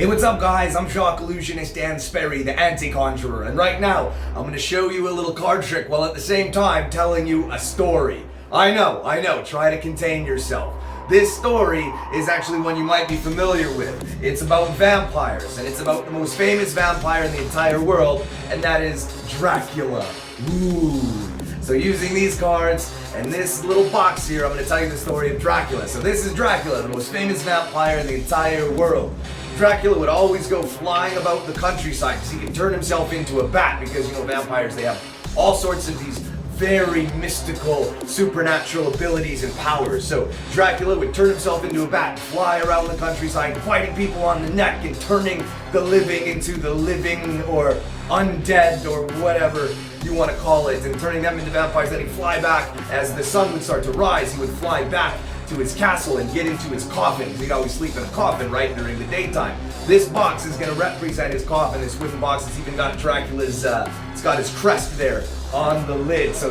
Hey, what's up guys? I'm Illusionist Dan Sperry, the anti-conjuror, and right now I'm going to show you a little card trick while at the same time telling you a story. I know, try to contain yourself. This story is actually one you might be familiar with. It's about vampires, and it's about the most famous vampire in the entire world, and that is Dracula. Ooh. So using these cards and this little box here, I'm going to tell you the story of Dracula. So this is Dracula, the most famous vampire in the entire world. Dracula would always go flying about the countryside because he could turn himself into a bat because, vampires, they have all sorts of these very mystical, supernatural abilities and powers. So Dracula would turn himself into a bat, fly around the countryside, biting people on the neck and turning the living into the living or undead or whatever you want to call it, and turning them into vampires. Then he'd fly back as the sun would start to rise. He would fly back to his castle and get into his coffin, because he'd always sleep in a coffin, right, during the daytime. This box is going to represent his coffin. This wooden box has even got Dracula's, it's got his crest there on the lid. So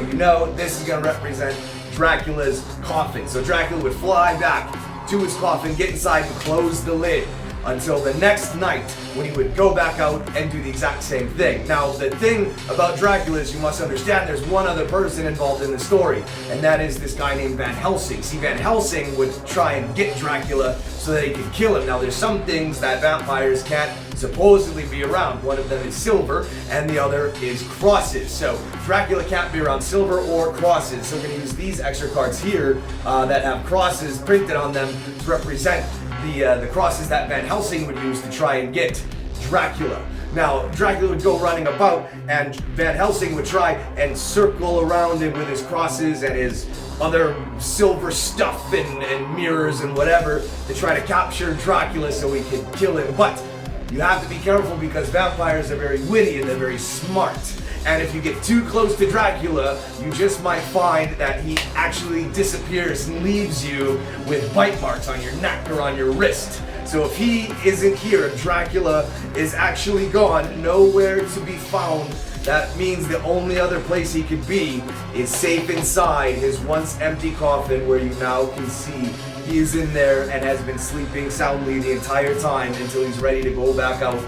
this is going to represent Dracula's coffin. So Dracula would fly back to his coffin, get inside and close the lid until the next night when he would go back out and do the exact same thing. Now, the thing about Dracula is you must understand there's one other person involved in the story, and that is this guy named Van Helsing. See, Van Helsing would try and get Dracula so that he could kill him. Now, there's some things that vampires can't supposedly be around. One of them is silver, and the other is crosses. So Dracula can't be around silver or crosses. So we're going to use these extra cards here that have crosses printed on them to represent the crosses that Van Helsing would use to try and get Dracula. Now, Dracula would go running about, and Van Helsing would try and circle around him with his crosses and his other silver stuff and mirrors and whatever to try to capture Dracula so he could kill him. But you have to be careful because vampires are very witty and they're very smart. And if you get too close to Dracula, you just might find that he actually disappears and leaves you with bite marks on your neck or on your wrist. So if he isn't here, if Dracula is actually gone, nowhere to be found, that means the only other place he could be is safe inside his once empty coffin, where you now can see he is in there and has been sleeping soundly the entire time until he's ready to go back out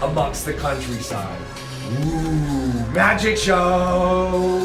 amongst the countryside. Ooh, magic show!